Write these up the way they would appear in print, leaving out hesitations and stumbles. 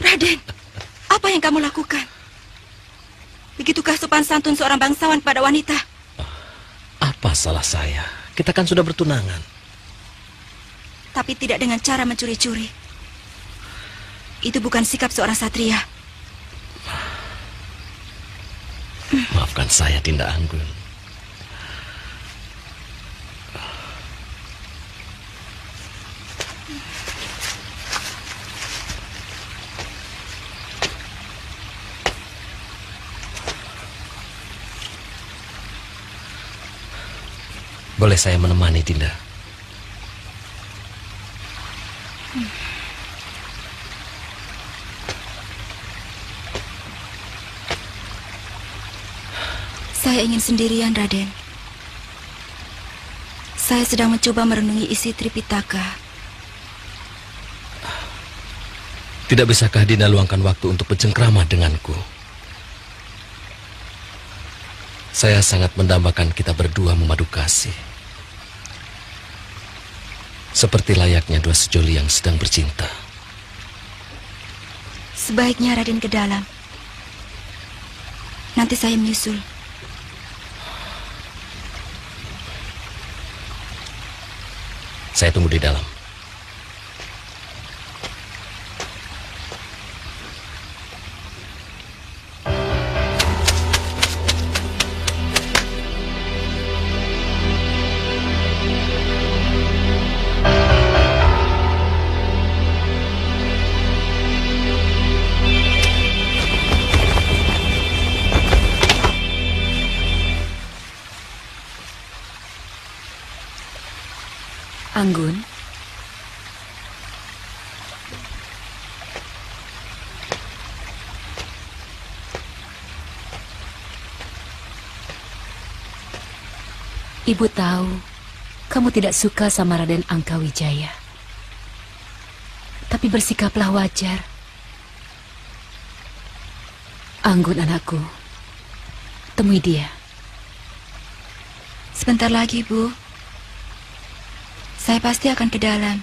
Raden, apa yang kamu lakukan? Begitukah sopan santun seorang bangsawan pada wanita? Apa salah saya? Kita kan sudah bertunangan. Tapi tidak dengan cara mencuri-curi. Itu bukan sikap seorang satria. Maafkan saya, Dinda Anggun. Boleh saya menemani, Dinda? Saya ingin sendirian, Raden. Saya sedang mencoba merenungi isi Tripitaka. Tidak bisakah Dinda luangkan waktu untuk bercengkrama denganku? Saya sangat mendambakan kita berdua memadu kasih. Seperti layaknya dua sejoli yang sedang bercinta. Sebaiknya Raden ke dalam. Nanti saya menyusul. Saya tunggu di dalam. Anggun, Ibu tahu kamu tidak suka sama Raden Angkawijaya. Tapi bersikaplah wajar. Anggun anakku, temui dia. sebentar lagi, Bu. Saya pasti akan ke dalam.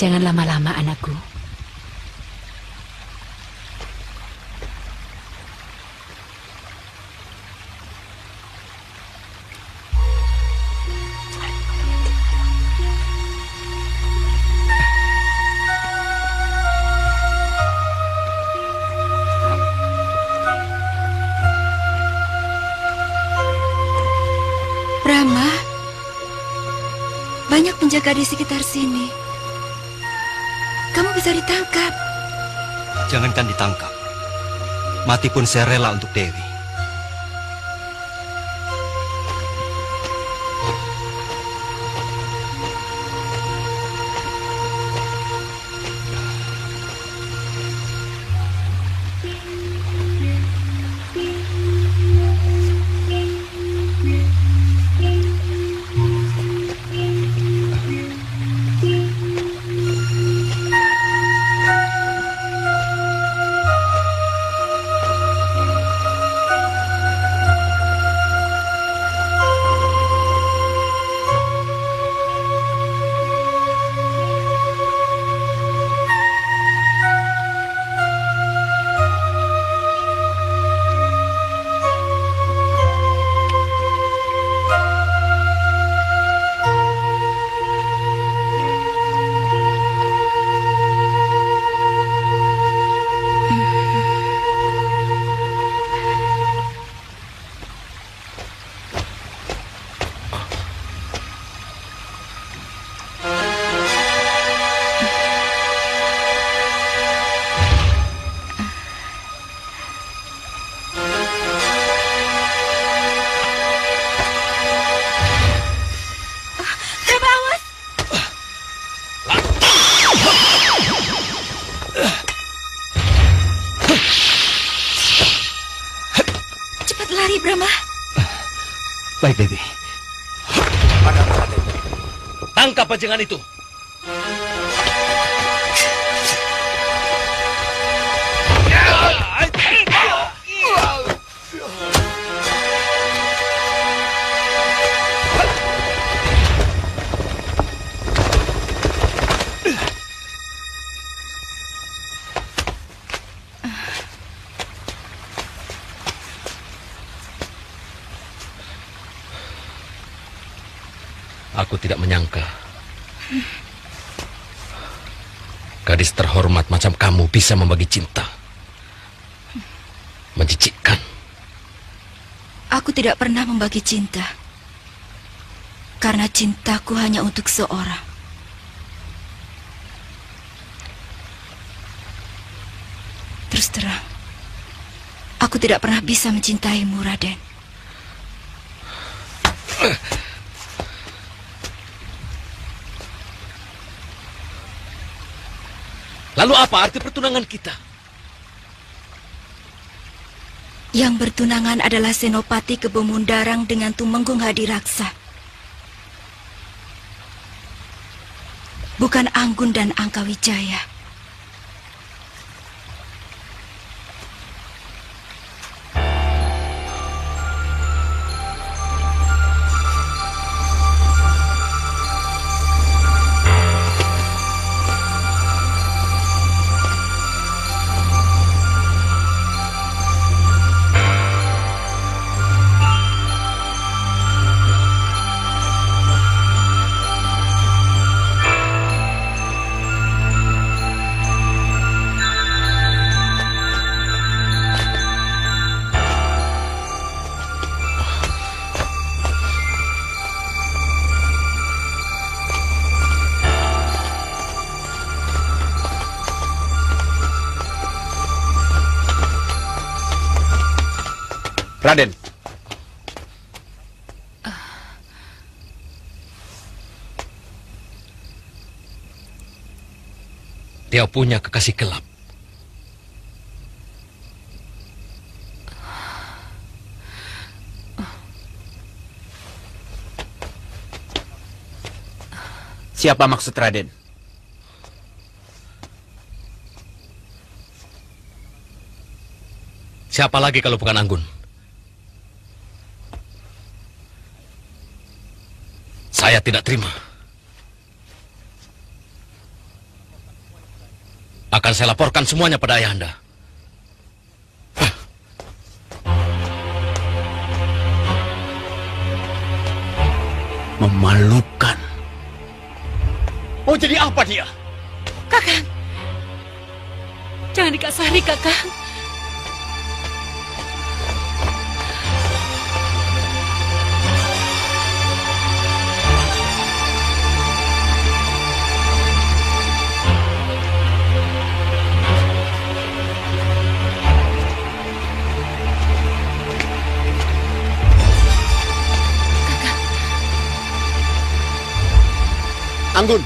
Jangan lama-lama anakku. Rama, banyak penjaga di sekitar sini. Kamu bisa ditangkap. Jangankan ditangkap. Mati pun saya rela untuk Dewi. Baik, Dewi. Mana Raden? Tangkap bajingan itu. tidak menyangka gadis terhormat macam kamu bisa membagi cinta. Menjijikkan. Aku tidak pernah membagi cinta. Karena cintaku hanya untuk seorang. Terus terang, aku tidak pernah bisa mencintaimu, Raden. Lalu apa arti pertunangan kita? Yang bertunangan adalah Senopati Kebomundarang dengan Tumenggung Hadiraksa. Bukan Anggun dan Angkawijaya. Raden. Dia punya kekasih gelap. Siapa maksud Raden? Siapa lagi kalau bukan Anggun? Saya tidak terima. Akan saya laporkan semuanya pada Ayahanda. Memalukan. Mau jadi apa dia? Kakang, jangan dikasari, Kakang. Anggun.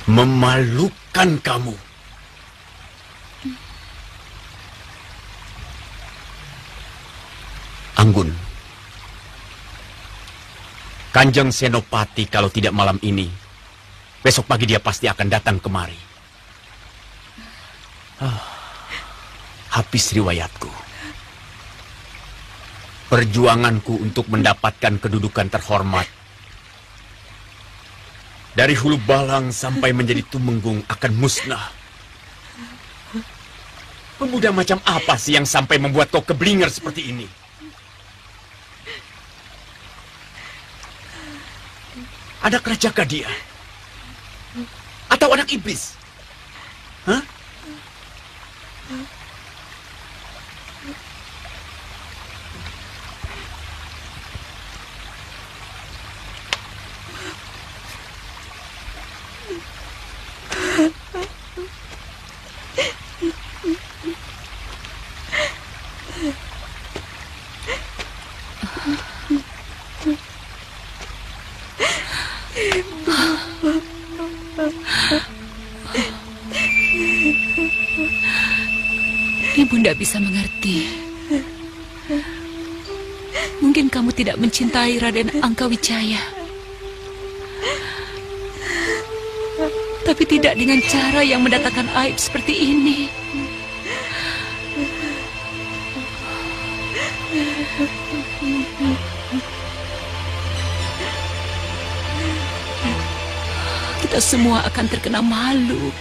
Memalukan kamu. Anggun. Kanjeng Senopati kalau tidak malam ini, besok pagi dia pasti akan datang kemari. Habis riwayatku. Perjuanganku untuk mendapatkan kedudukan terhormat dari Hulu Balang sampai menjadi Tumenggung akan musnah. Pemuda macam apa sih yang sampai membuat kau keblinger seperti ini? Anak rajaka dia? Atau anak iblis? Hah? Ibunda bisa mengerti. Mungkin kamu tidak mencintai Raden Angkawijaya. Tapi tidak dengan cara yang mendatangkan aib seperti ini. kita semua akan terkena malu.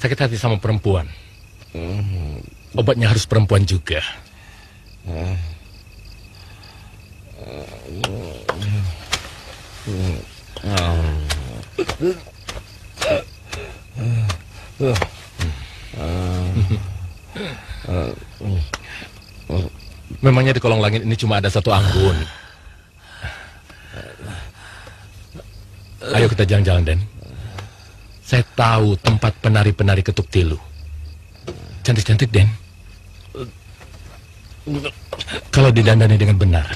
Sakit hati sama perempuan. Obatnya harus perempuan juga. Memangnya di kolong langit ini cuma ada satu anggun. Ayo kita jalan-jalan, Den. Saya tahu tempat penari-penari ketuk tilu. Cantik-cantik, Den. Kalau didandani dengan benar,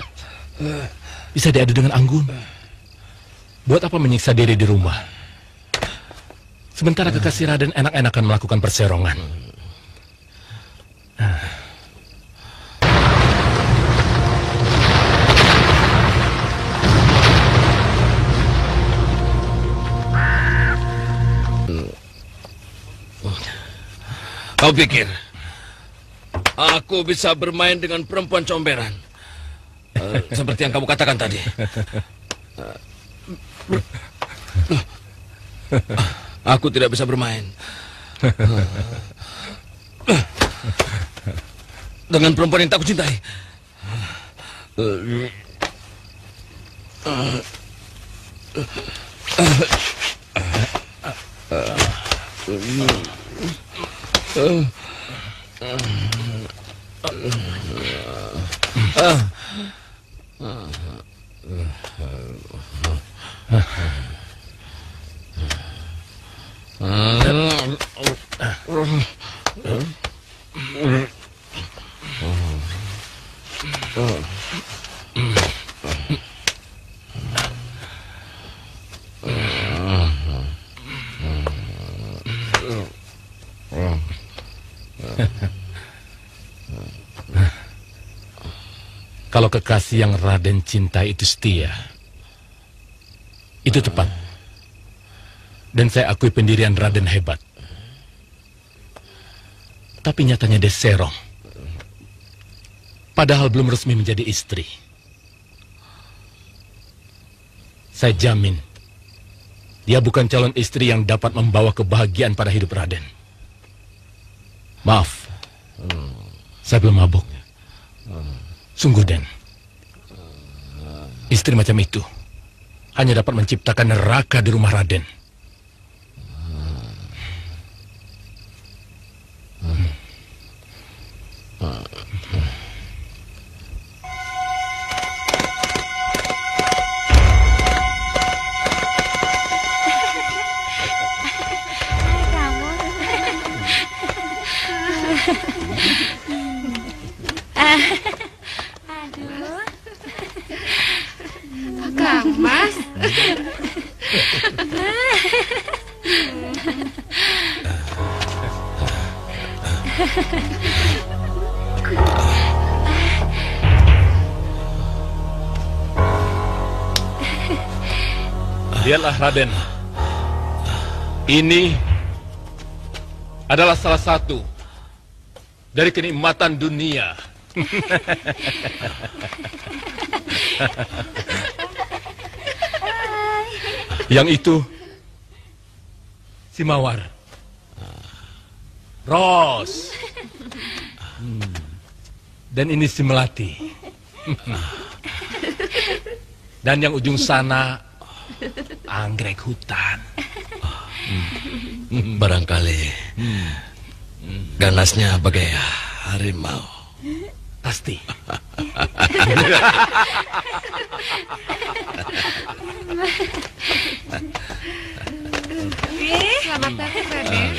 bisa diadu dengan anggun. Buat apa menyiksa diri di rumah? Sementara kekasih Raden enak-enakan melakukan perserongan. Kau pikir aku bisa bermain dengan perempuan comberan seperti yang kamu katakan tadi? Aku tidak bisa bermain dengan perempuan yang tak kucintai. Kalau kekasih yang Raden cintai itu setia, itu tepat. Dan saya akui pendirian Raden hebat. Tapi nyatanya dia serong. Padahal belum resmi menjadi istri. Saya jamin, dia bukan calon istri yang dapat membawa kebahagiaan pada hidup Raden. Maaf, saya belum mabuk. Sungguh, Den. Istri macam itu hanya dapat menciptakan neraka di rumah Raden. Kang Mas. Lihatlah, Raden. Ini adalah salah satu dari kenikmatan dunia. Yang itu si Mawar, Ros, dan ini si Melati. Dan yang ujung sana anggrek hutan. Barangkali ganasnya bagai harimau. Pasti. Selamat datang, Raden.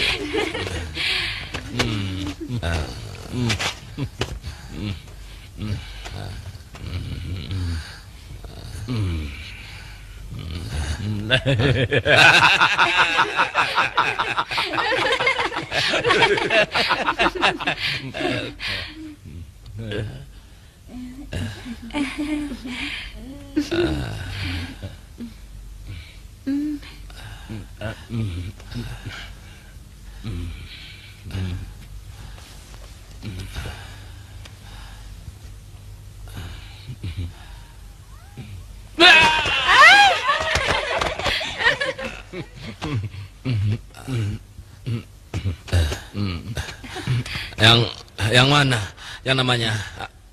Yang mana? Yang namanya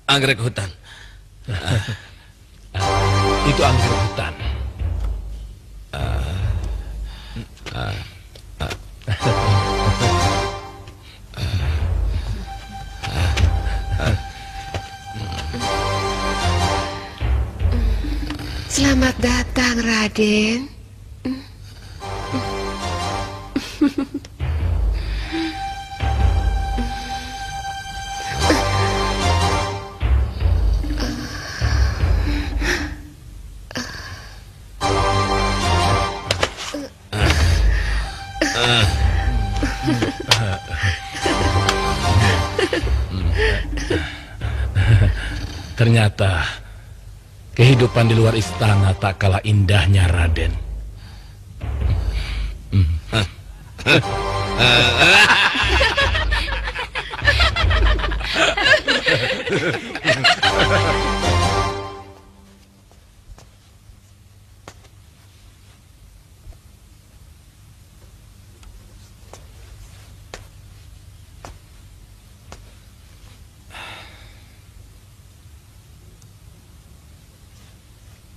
anggrek hutan. Itu anggrek hutan. Selamat datang, Raden. Ternyata kehidupan di luar istana tak kalah indahnya, Raden.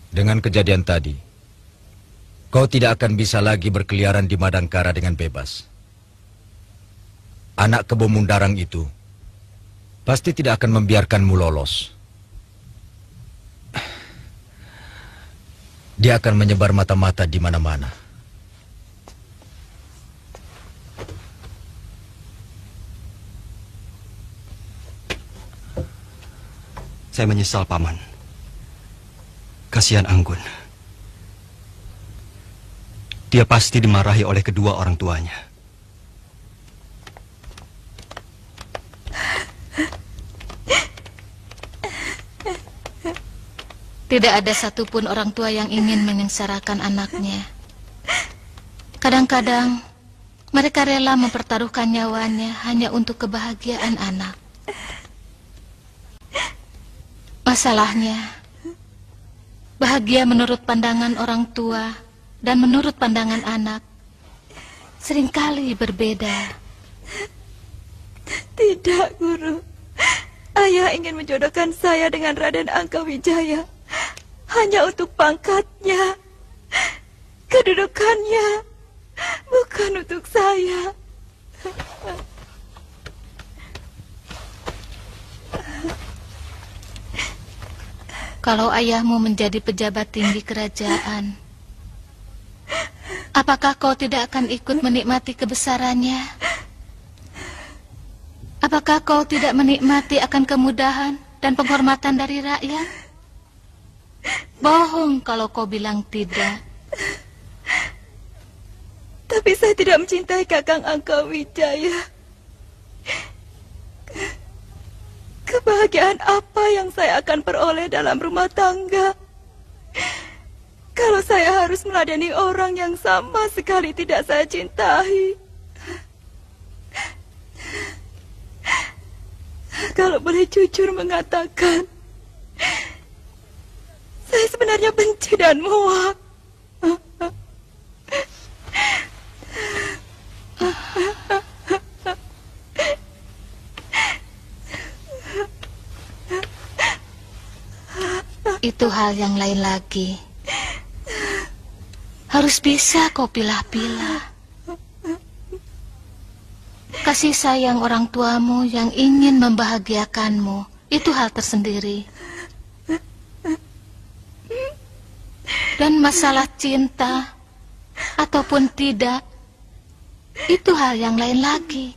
Dengan kejadian tadi, kau tidak akan bisa lagi berkeliaran di Madangkara dengan bebas. Anak kebo Mundarang itu pasti tidak akan membiarkanmu lolos. Dia akan menyebar mata-mata di mana-mana. Saya menyesal, Paman. Kasihan Anggun. Dia pasti dimarahi oleh kedua orang tuanya. Tidak ada satupun orang tua yang ingin menyengsarakan anaknya. Kadang-kadang mereka rela mempertaruhkan nyawanya hanya untuk kebahagiaan anak. Masalahnya, bahagia menurut pandangan orang tua dan menurut pandangan anak seringkali berbeda. Tidak, Guru. Ayah ingin menjodohkan saya dengan Raden Angkawijaya hanya untuk pangkatnya, kedudukannya, bukan untuk saya. Kalau ayahmu menjadi pejabat tinggi kerajaan, apakah kau tidak akan ikut menikmati kebesarannya? Apakah kau tidak menikmati akan kemudahan dan penghormatan dari rakyat? Bohong kalau kau bilang tidak. Tapi saya tidak mencintai Kakang Angkawijaya. Kebahagiaan apa yang saya akan peroleh dalam rumah tangga kalau saya harus meladeni orang yang sama sekali tidak saya cintai? Kalau boleh jujur mengatakan, saya sebenarnya benci dan muak. Itu hal yang lain lagi. Harus bisa kau pilah-pilah. Kasih sayang orang tuamu yang ingin membahagiakanmu, itu hal tersendiri. Dan masalah cinta ataupun tidak, itu hal yang lain lagi.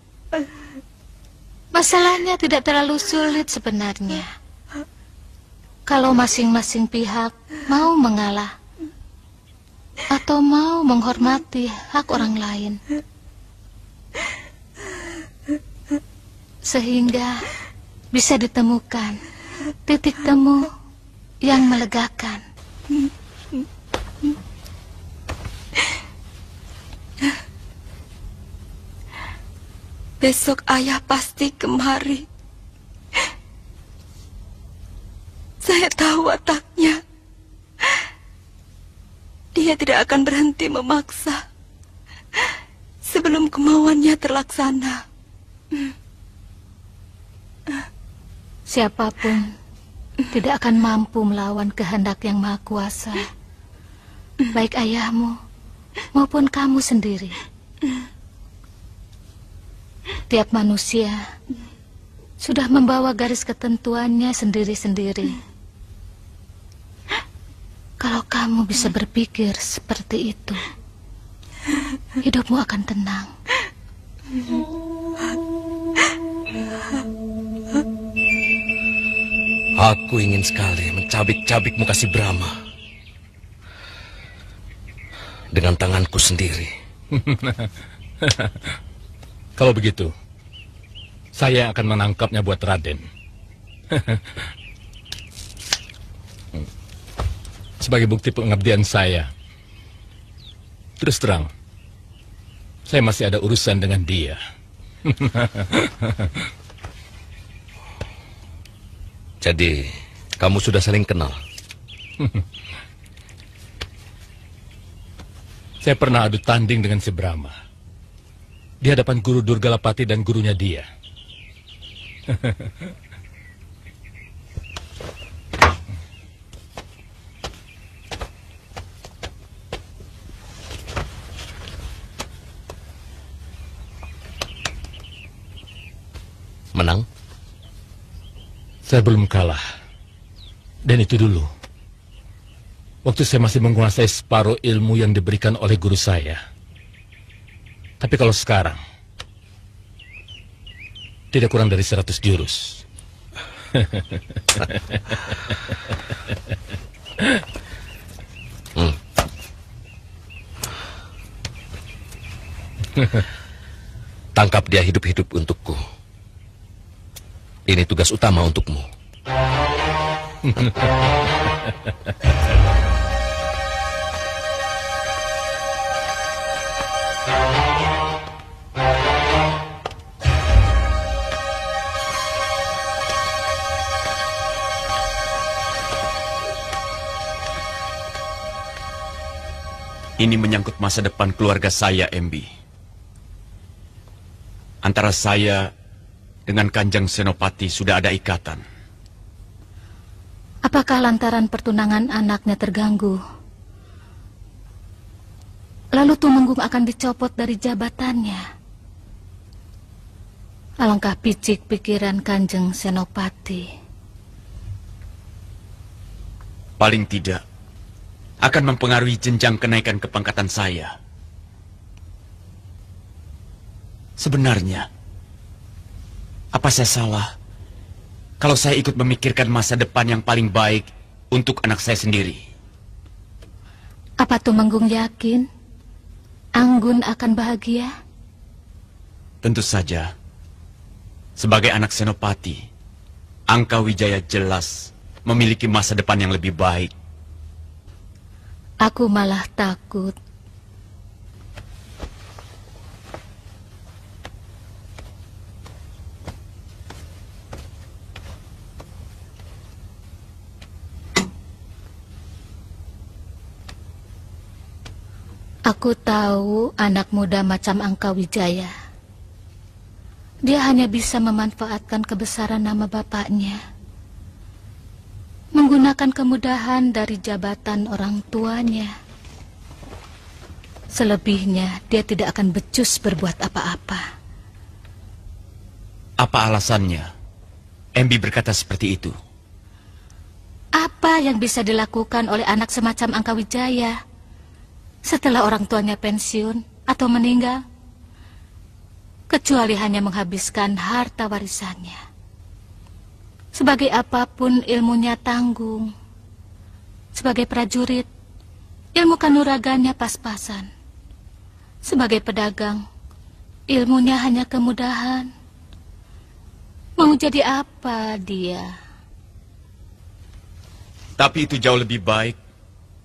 Masalahnya tidak terlalu sulit sebenarnya. Kalau masing-masing pihak mau mengalah atau mau menghormati hak orang lain, sehingga bisa ditemukan titik temu yang melegakan. Besok ayah pasti kemari. Saya tahu wataknya. Dia tidak akan berhenti memaksa sebelum kemauannya terlaksana. Siapapun tidak akan mampu melawan kehendak yang maha kuasa, baik ayahmu maupun kamu sendiri. Tiap manusia sudah membawa garis ketentuannya sendiri-sendiri. Kalau kamu bisa berpikir seperti itu, hidupmu akan tenang. Aku ingin sekali mencabik-cabik muka si Brahma dengan tanganku sendiri. Kalau begitu, saya akan menangkapnya buat Raden. Sebagai bukti pengabdian saya. Terus terang, saya masih ada urusan dengan dia. Jadi, kamu sudah saling kenal? Saya pernah adu tanding dengan si Brahma di hadapan guru Durgalapati dan gurunya dia. Menang? Saya belum kalah. Dan itu dulu. Waktu saya masih menguasai separuh ilmu yang diberikan oleh guru saya. Tapi kalau sekarang, tidak kurang dari 100 jurus. Tangkap dia hidup-hidup untukku. Ini tugas utama untukmu. Ini menyangkut masa depan keluarga saya, MB. Antara saya dengan Kanjeng Senopati sudah ada ikatan. Apakah lantaran pertunangan anaknya terganggu, lalu Tumenggung akan dicopot dari jabatannya? Alangkah picik pikiran Kanjeng Senopati. Paling tidak akan mempengaruhi jenjang kenaikan kepangkatan saya. Sebenarnya, apa saya salah kalau saya ikut memikirkan masa depan yang paling baik untuk anak saya sendiri? Apa Tumenggung yakin Anggun akan bahagia? Tentu saja. Sebagai anak Senopati, Angka Wijaya jelas memiliki masa depan yang lebih baik. Aku malah takut. Aku tahu anak muda macam Angka Wijaya. Dia hanya bisa memanfaatkan kebesaran nama bapaknya, menggunakan kemudahan dari jabatan orang tuanya. Selebihnya, dia tidak akan becus berbuat apa-apa. Apa alasannya MB berkata seperti itu? Apa yang bisa dilakukan oleh anak semacam Angka Wijaya setelah orang tuanya pensiun atau meninggal? Kecuali hanya menghabiskan harta warisannya. Sebagai apapun ilmunya tanggung. Sebagai prajurit, ilmu kanuragannya pas-pasan. Sebagai pedagang, ilmunya hanya kemudahan. Mau jadi apa dia? Tapi itu jauh lebih baik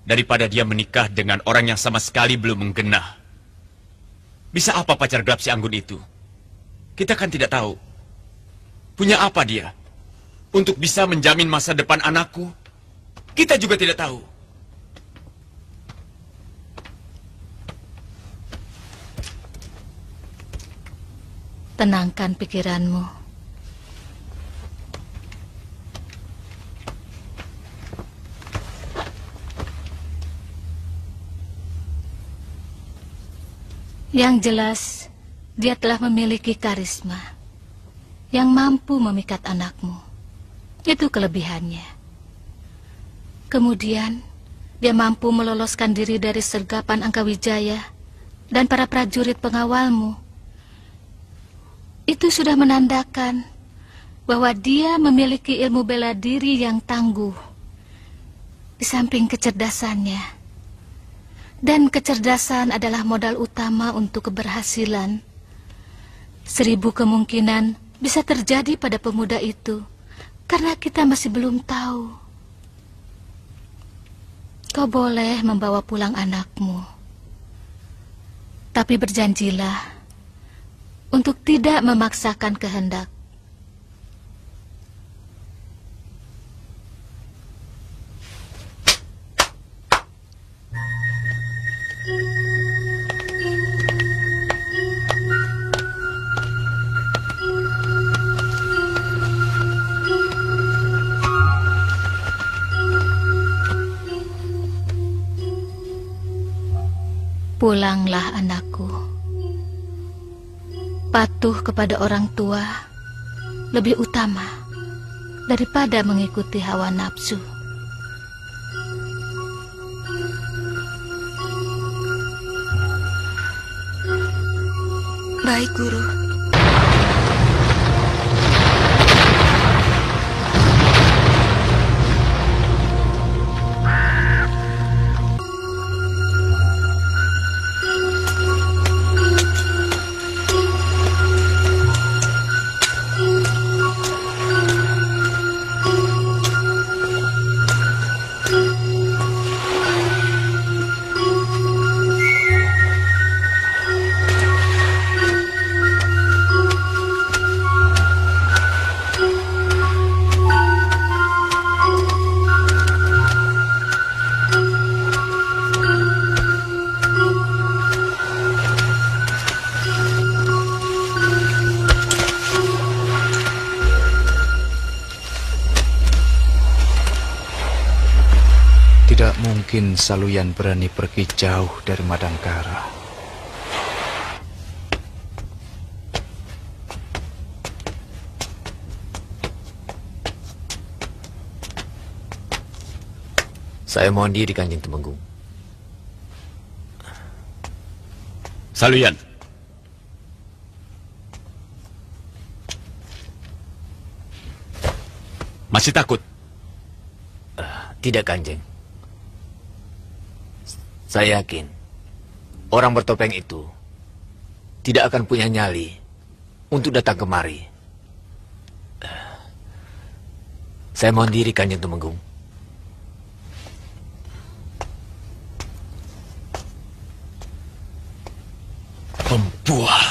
daripada dia menikah dengan orang yang sama sekali belum menggenah. Bisa apa pacar gelap si Anggun itu? Kita kan tidak tahu. Punya apa dia? Untuk bisa menjamin masa depan anakku? Kita juga tidak tahu. Tenangkan pikiranmu. Yang jelas, dia telah memiliki karisma yang mampu memikat anakmu. Itu kelebihannya. Kemudian, dia mampu meloloskan diri dari sergapan Angkawijaya dan para prajurit pengawalmu. Itu sudah menandakan bahwa dia memiliki ilmu bela diri yang tangguh. Di samping kecerdasannya. Dan kecerdasan adalah modal utama untuk keberhasilan. 1000 kemungkinan bisa terjadi pada pemuda itu, karena kita masih belum tahu. Kau boleh membawa pulang anakmu. Tapi berjanjilah untuk tidak memaksakan kehendak. Pulanglah anakku. Patuh kepada orang tua lebih utama daripada mengikuti hawa nafsu. Baik, Guru. Tidak mungkin Saluyan berani pergi jauh dari Madangkara. Saya mohon diri, Kanjeng Temenggung. Saluyan. Masih takut? Tidak, Kanjeng. Saya yakin orang bertopeng itu tidak akan punya nyali untuk datang kemari. Saya mohon diri, Kanjeng Temenggung. Pembual.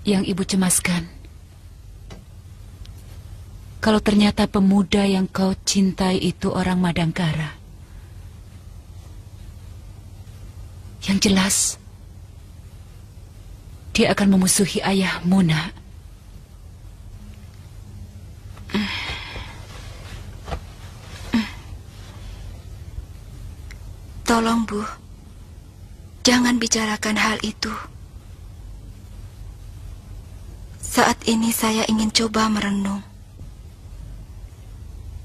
Yang Ibu cemaskan, kalau ternyata pemuda yang kau cintai itu orang Madangkara. Yang jelas, dia akan memusuhi ayahmu, nak. Tolong, Bu. Jangan bicarakan hal itu. Saat ini saya ingin coba merenung.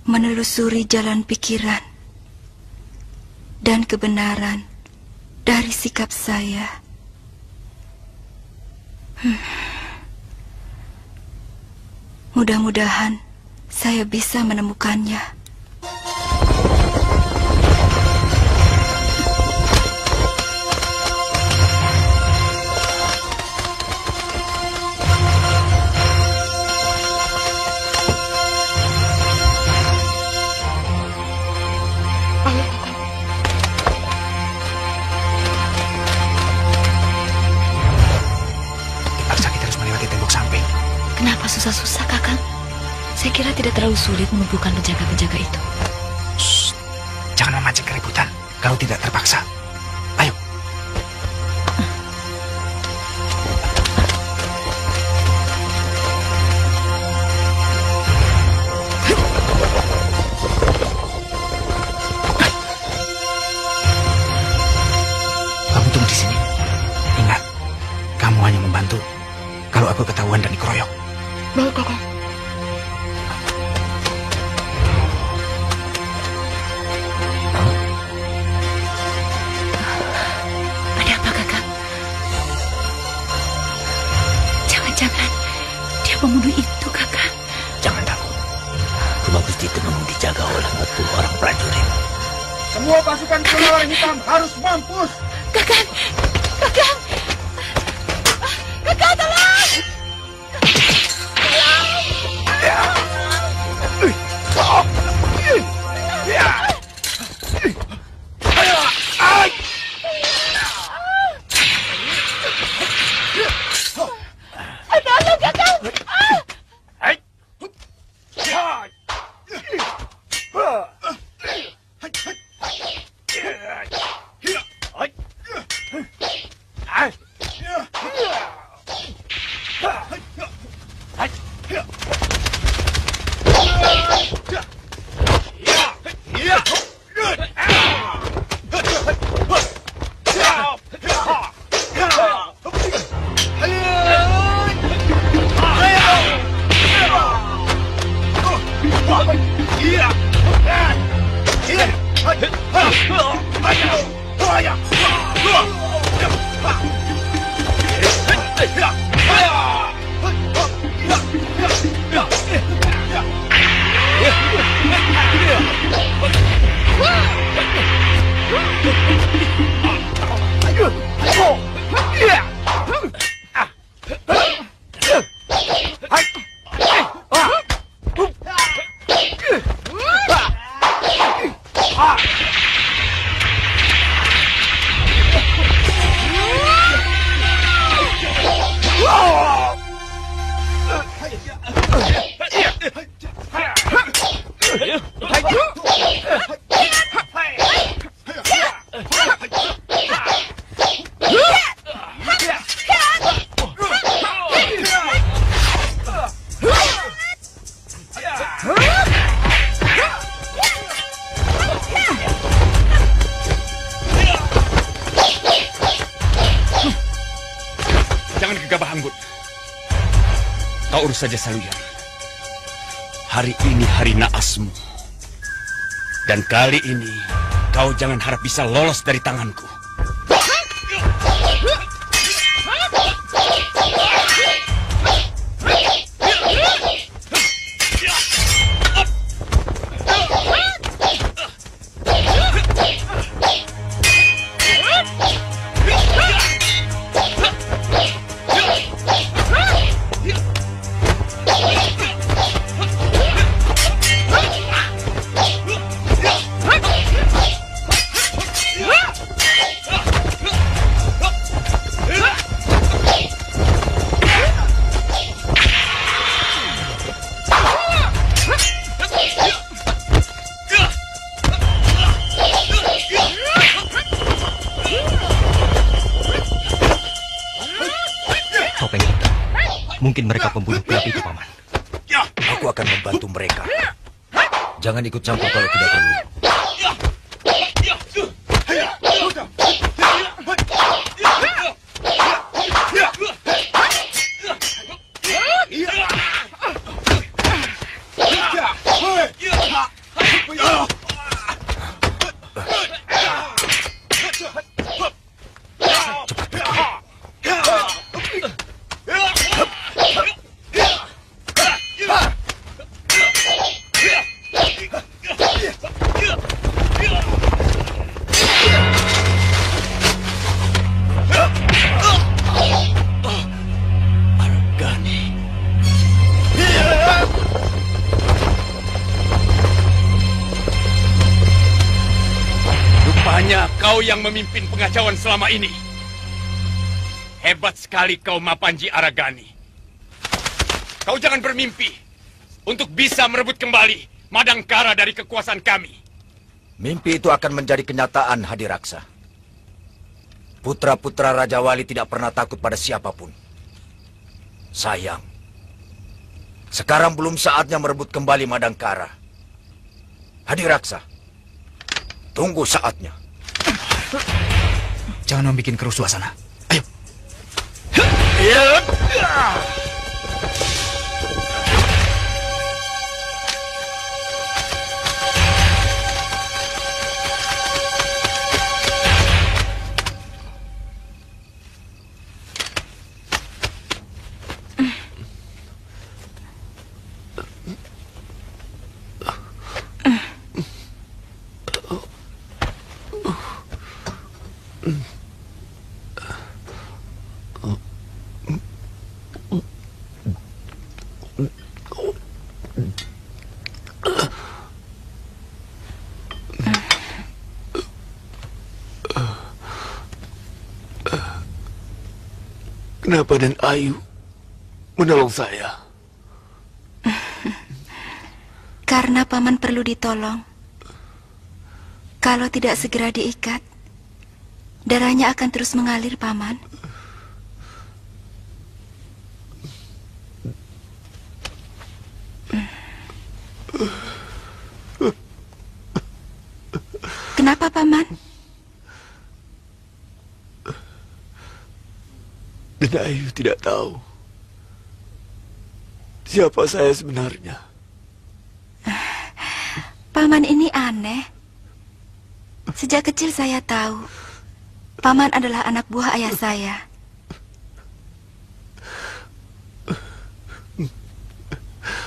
Menelusuri jalan pikiran dan kebenaran dari sikap saya. Mudah-mudahan saya bisa menemukannya. Kenapa susah-susah, Kakang? Saya kira tidak terlalu sulit menumpukan penjaga-penjaga itu. Shh, jangan memancing keributan kalau tidak terpaksa. Ayo. Kamu tunggu di sini. Ingat, kamu hanya membantu kalau aku ketahuan dan dikeroyok. Baik, Kakang. Ada apa, Kakang? Jangan-jangan dia membunuh itu, Kakang. Jangan takut. Rumah Gusti Temenggu dijaga oleh 40 orang prajurit. Semua pasukan kelelawar hitam harus mampus. Kakang! Kakang! Kakang, tolong! Tolong, Kakang! Jangan gegabah, Anggun. Kau urus saja Saluyan. Hari ini hari naasmu. Dan kali ini kau jangan harap bisa lolos dari tanganku. Mungkin mereka pembunuh gelap itu, Paman. Aku akan membantu mereka. Jangan ikut campur kalau tidak perlu. kau yang memimpin pengacauan selama ini. Hebat sekali kau, Mapanji Aragani. Kau jangan bermimpi untuk bisa merebut kembali Madangkara dari kekuasaan kami. Mimpi itu akan menjadi kenyataan, Hadiraksa. Putra-putra Raja Wali tidak pernah takut pada siapapun. Sayang, sekarang belum saatnya merebut kembali Madangkara. Hadiraksa, tunggu saatnya. Jangan membuat keruh suasana. Ayo. Kenapa dan Ayu menolong saya? Karena Paman perlu ditolong. Kalau tidak segera diikat, darahnya akan terus mengalir, Paman. Kenapa, Paman? Dan Ayu tidak tahu siapa saya sebenarnya. Paman ini aneh. Sejak kecil saya tahu Paman adalah anak buah ayah saya.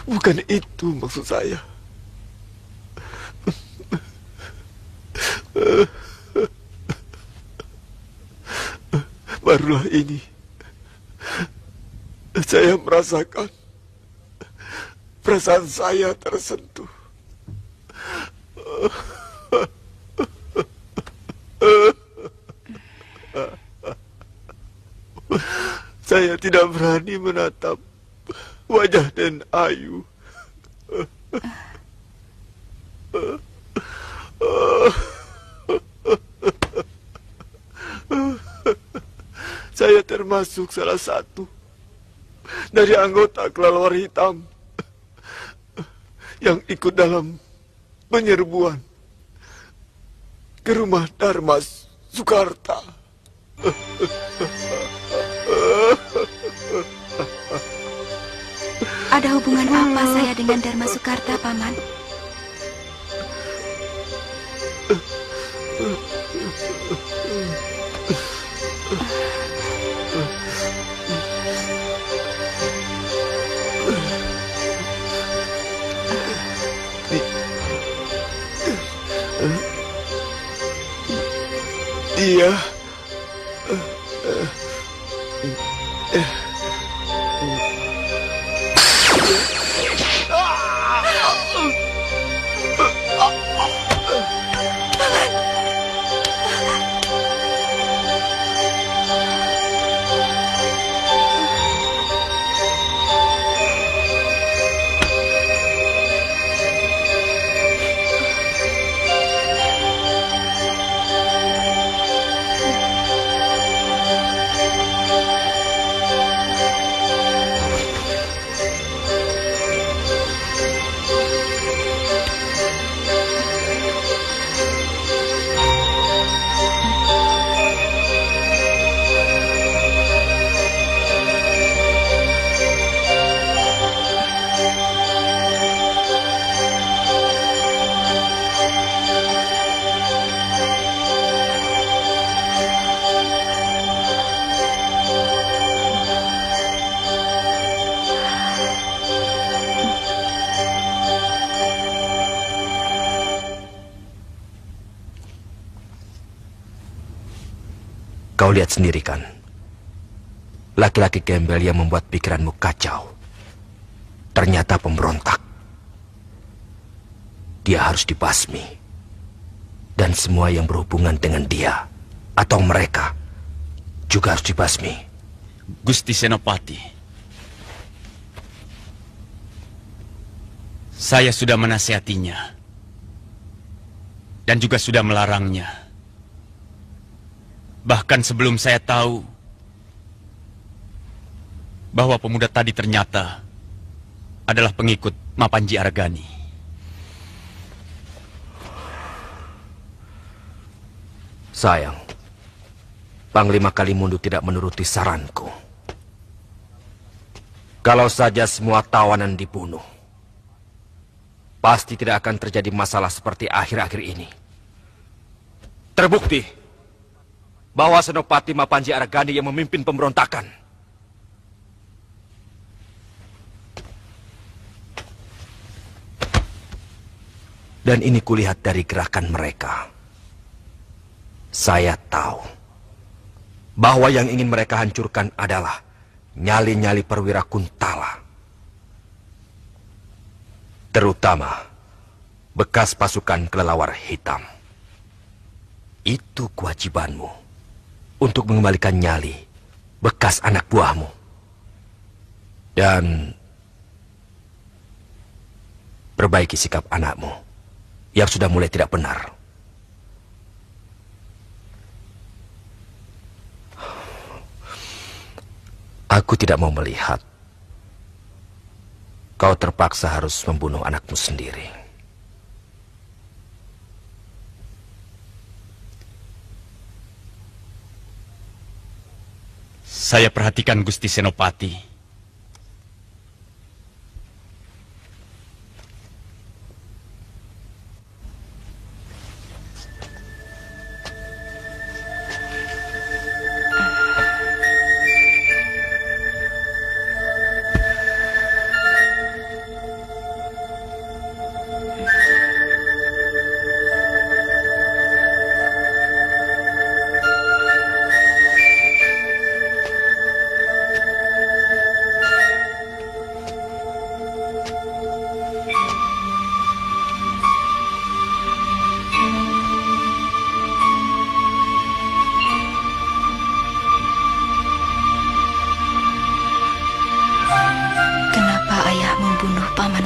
Bukan itu maksud saya. Barulah ini saya merasakan perasaan saya tersentuh. Saya tidak berani menatap wajah dan Ayu. Saya termasuk salah satu dari anggota Kelelawar Hitam yang ikut dalam penyerbuan ke rumah Dharma Sukarta. Ada hubungan apa saya dengan Dharma Sukarta, Paman? Dia Kau lihat sendiri kan, laki-laki gembel yang membuat pikiranmu kacau, ternyata pemberontak. Dia harus dibasmi. Dan semua yang berhubungan dengan dia atau mereka juga harus dibasmi. Gusti Senopati, saya sudah menasihatinya dan juga sudah melarangnya. Bahkan sebelum saya tahu bahwa pemuda tadi ternyata adalah pengikut Mapanji Argani. Sayang, Panglima Kalimundu tidak menuruti saranku. Kalau saja semua tawanan dibunuh, pasti tidak akan terjadi masalah seperti akhir-akhir ini. Terbukti bahwa Senopati Mapanji Argani yang memimpin pemberontakan. Dan ini kulihat dari gerakan mereka. Saya tahu bahwa yang ingin mereka hancurkan adalah nyali-nyali perwira Kuntala. Terutama bekas pasukan kelelawar hitam. Itu kewajibanmu untuk mengembalikan nyali bekas anak buahmu. Dan perbaiki sikap anakmu yang sudah mulai tidak benar. Aku tidak mau melihat kau terpaksa harus membunuh anakmu sendiri. Saya perhatikan Gusti Senopati.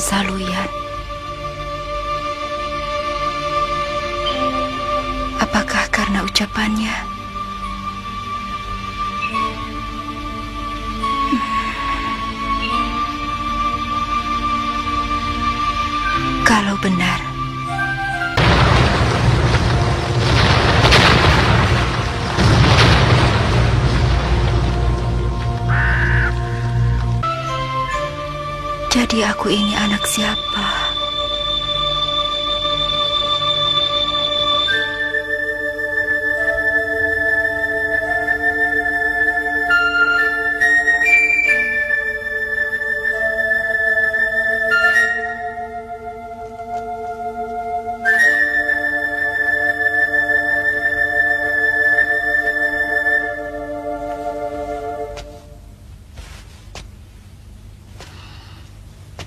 Saluyan. Apakah karena ucapannya? Kalau benar, jadi aku ini anak siapa?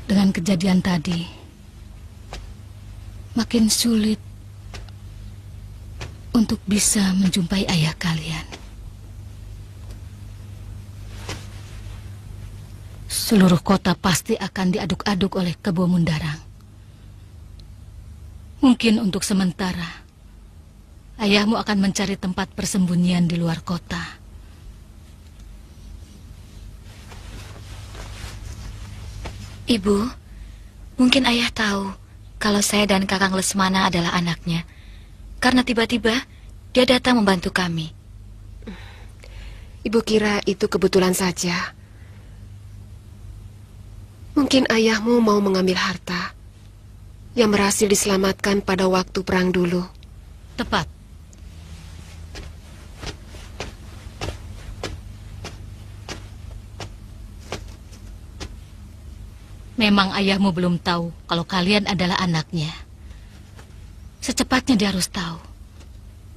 Dengan kejadian tadi, makin sulit untuk bisa menjumpai ayah kalian. Seluruh kota pasti akan diaduk-aduk oleh Kebo Mundarang. Mungkin untuk sementara, ayahmu akan mencari tempat persembunyian di luar kota. Ibu, mungkin ayah tahu kalau saya dan Kakang Lesmana adalah anaknya. Karena tiba-tiba dia datang membantu kami. Ibu kira itu kebetulan saja. Mungkin ayahmu mau mengambil harta yang berhasil diselamatkan pada waktu perang dulu. Tepat. Memang ayahmu belum tahu kalau kalian adalah anaknya. Secepatnya dia harus tahu,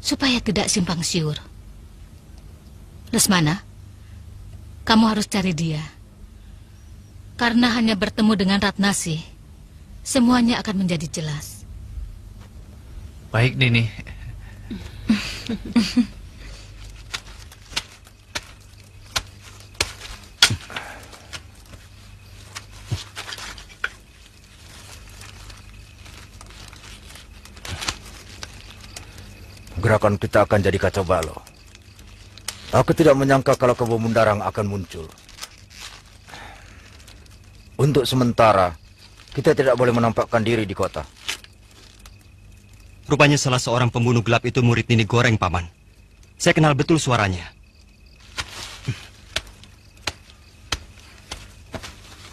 supaya tidak simpang siur. Lesmana, kamu harus cari dia. Karena hanya bertemu dengan Ratnasi, semuanya akan menjadi jelas. Baik, Nini. Gerakan kita akan jadi kacau balau. Aku tidak menyangka kalau Kebo Mundarang akan muncul. Untuk sementara, kita tidak boleh menampakkan diri di kota. Rupanya salah seorang pembunuh gelap itu murid Nini Goreng, Paman. Saya kenal betul suaranya.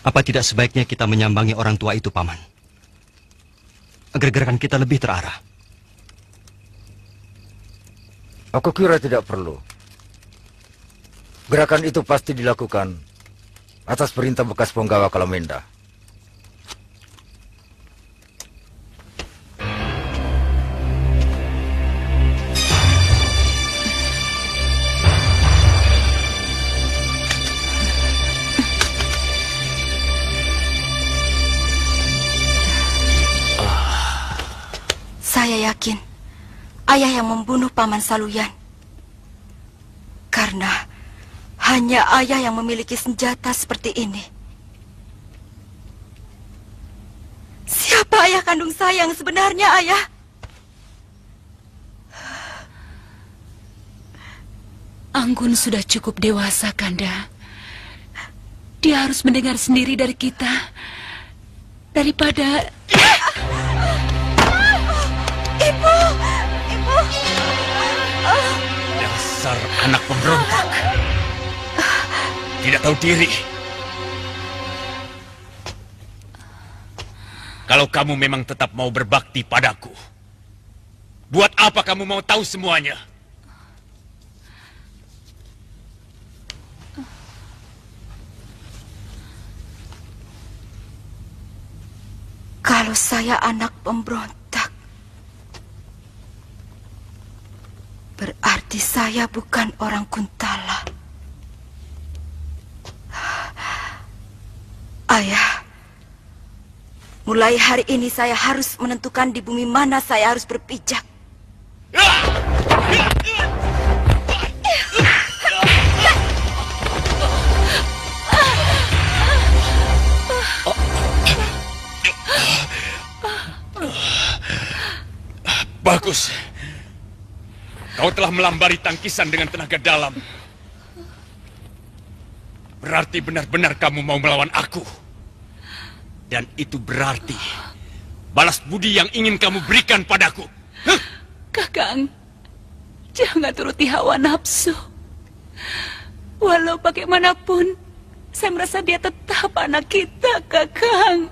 Apa tidak sebaiknya kita menyambangi orang tua itu, Paman? Agar gerakan kita lebih terarah. Aku kira tidak perlu. Gerakan itu pasti dilakukan atas perintah bekas penggawa Kalamenda. Saya yakin ayah yang membunuh Paman Saluyan. Karena hanya ayah yang memiliki senjata seperti ini. Siapa ayah kandung saya yang sebenarnya, ayah? Anggun sudah cukup dewasa, Kanda. Dia harus mendengar sendiri dari kita. Daripada... Ibu! Ibu! Dasar anak pemberontak. Tidak tahu diri. Kalau kamu memang tetap mau berbakti padaku, buat apa kamu mau tahu semuanya? Kalau saya anak pemberontak, berarti saya bukan orang Kuntala. Ayah, mulai hari ini saya harus menentukan di bumi mana saya harus berpijak. Bagus. Kau telah melambari tangkisan dengan tenaga dalam. Berarti benar-benar kamu mau melawan aku. Dan itu berarti balas budi yang ingin kamu berikan padaku. Kakang, jangan turuti hawa nafsu. Walau bagaimanapun, saya merasa dia tetap anak kita, Kakang.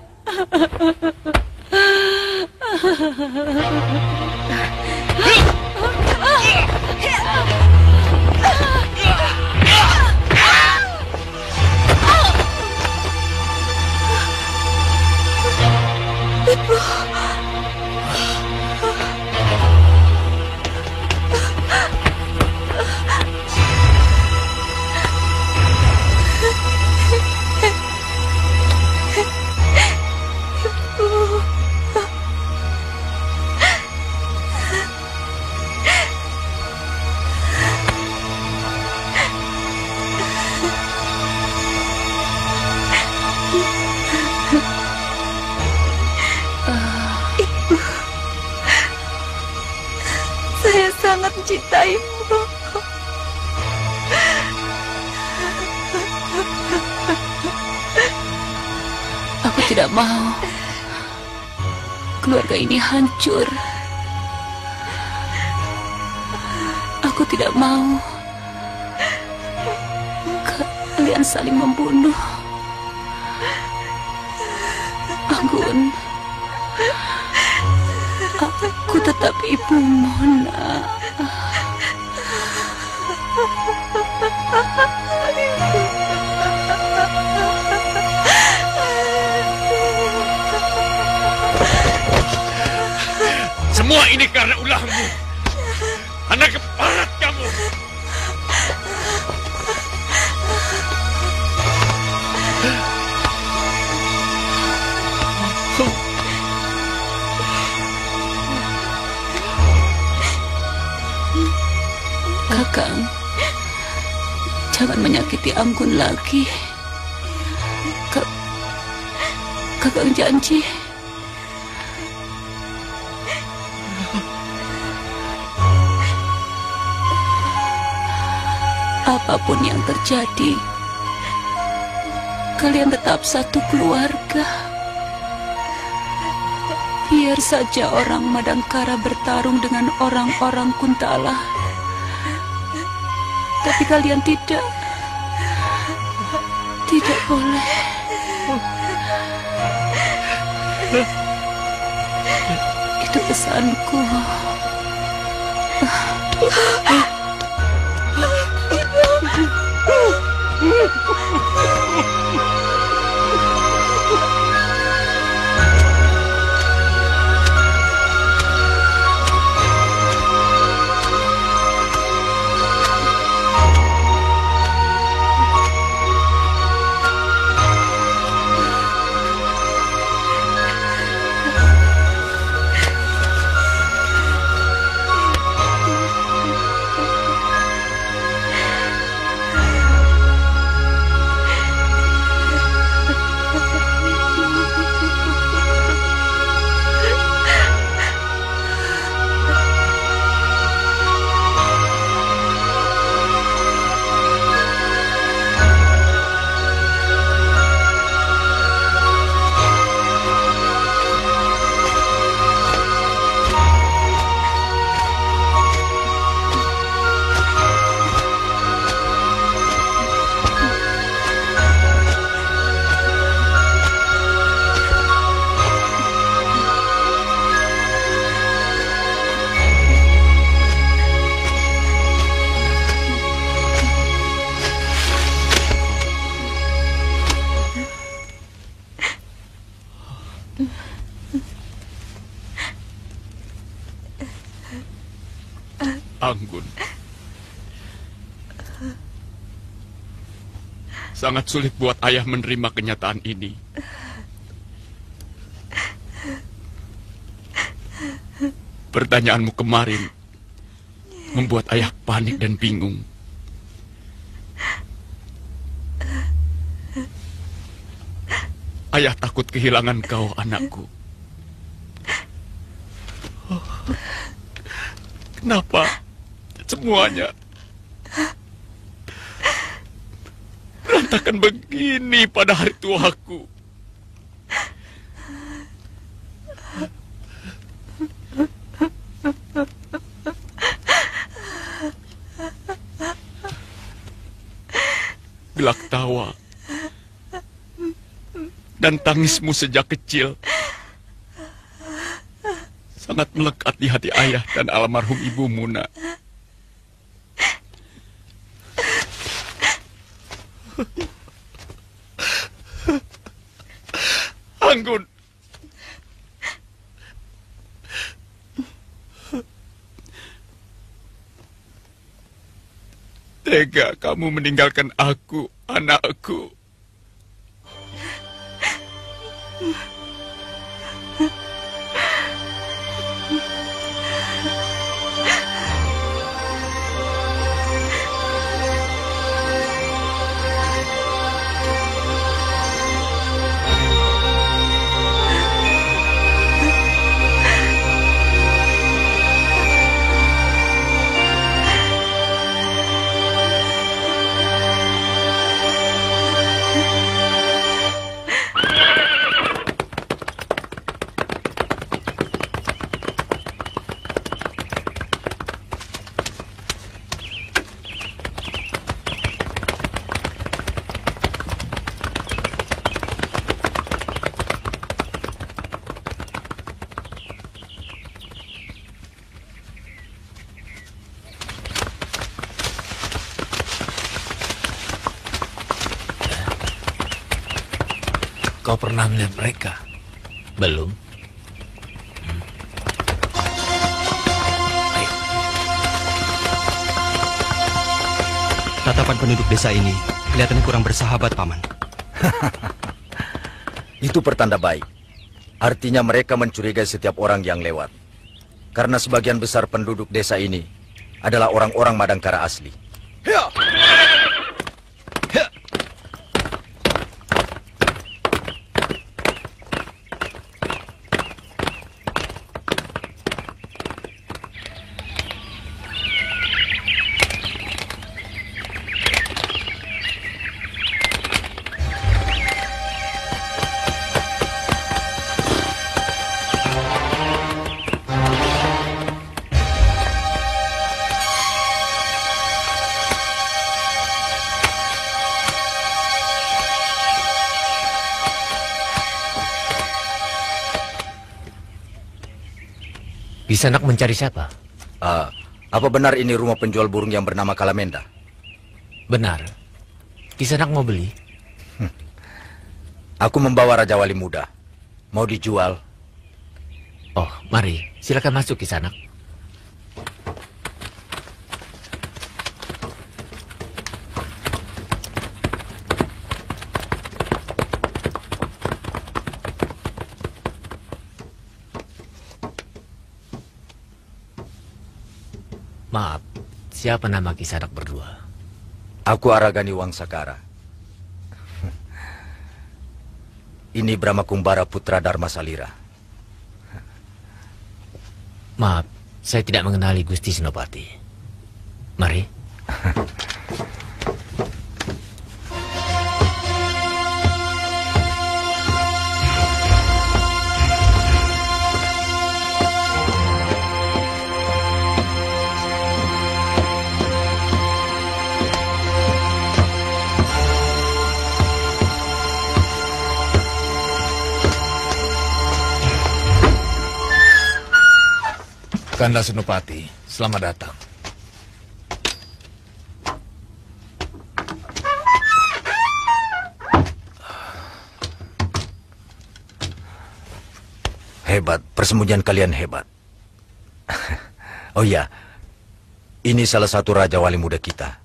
Ibu. Saya sangat mencintaimu. Aku tidak mau keluarga ini hancur. Aku tidak mau kalian saling membunuh. Anggun, aku tetap ibumu, nak. Semua ini karena ulahmu. Anak keparat kamu. Kakang, jangan menyakiti Anggun lagi. Kakang janji. Apapun yang terjadi, kalian tetap satu keluarga. Biar saja orang Madangkara bertarung dengan orang-orang Kuntala, tapi kalian tidak boleh. Itu pesanku. Anggun, sangat sulit buat ayah menerima kenyataan ini. Pertanyaanmu kemarin membuat ayah panik dan bingung. Ayah takut kehilangan kau, anakku. Kenapa semuanya berantakan begini pada hari tuaku? Gelak tawa dan tangismu sejak kecil sangat melekat di hati ayah dan almarhum ibu Muna. Anggun, tega kamu meninggalkan aku, anakku. Kau pernah melihat mereka? Belum. Tatapan penduduk desa ini kelihatannya kurang bersahabat, Paman. Itu pertanda baik. Artinya mereka mencurigai setiap orang yang lewat. Karena sebagian besar penduduk desa ini adalah orang-orang Madangkara asli. Kisanak mencari siapa? Apa benar ini rumah penjual burung yang bernama Kalamenda? Benar. Kisanak mau beli? Aku membawa Raja Wali Muda. Mau dijual? Oh, mari. Silakan masuk, Kisanak. Maaf, siapa nama Kisanak berdua? Aku Aragani Wangsakara. Ini Brahma Kumbara putra Dharma Salira. Maaf, saya tidak mengenali Gusti Senopati. Mari. Kanda Senopati, selamat datang. Hebat, persembunyian kalian hebat. Oh iya, ini salah satu Raja Wali Muda kita.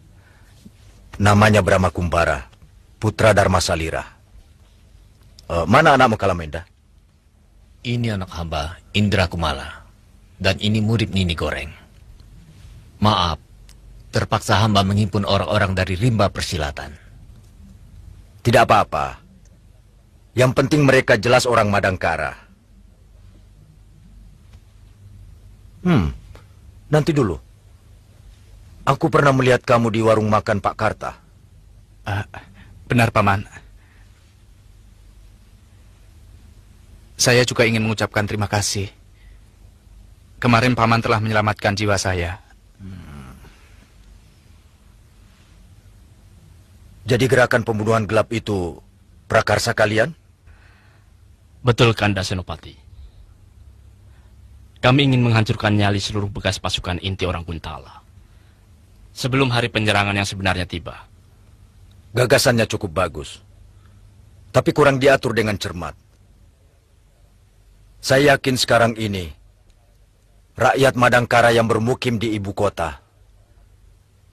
Namanya Brahma Kumbara, putra Dharma Salira. Mana anakmu Kalamenda? Ini anak hamba, Indra Kumala. Dan ini murid Nini Goreng. Maaf, terpaksa hamba menghimpun orang-orang dari rimba persilatan. Tidak apa-apa. Yang penting mereka jelas orang Madangkara. Nanti dulu. Aku pernah melihat kamu di warung makan Pak Karta. Benar, Paman. Saya juga ingin mengucapkan terima kasih. Kemarin Paman telah menyelamatkan jiwa saya. Jadi gerakan pembunuhan gelap itu prakarsa kalian? Betul, Kanda Senopati. Kami ingin menghancurkan nyali seluruh bekas pasukan inti orang Kuntala sebelum hari penyerangan yang sebenarnya tiba. Gagasannya cukup bagus, tapi kurang diatur dengan cermat. Saya yakin sekarang ini rakyat Madangkara yang bermukim di ibu kota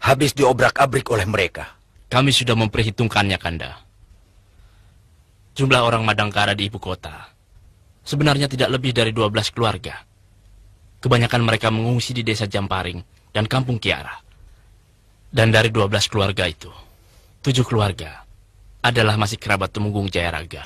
habis diobrak-abrik oleh mereka. Kami sudah memperhitungkannya, Kanda. Jumlah orang Madangkara di ibu kota sebenarnya tidak lebih dari 12 keluarga. Kebanyakan mereka mengungsi di desa Jamparing dan Kampung Kiara. Dan dari 12 keluarga itu, 7 keluarga adalah masih kerabat Tumenggung Jayaraga.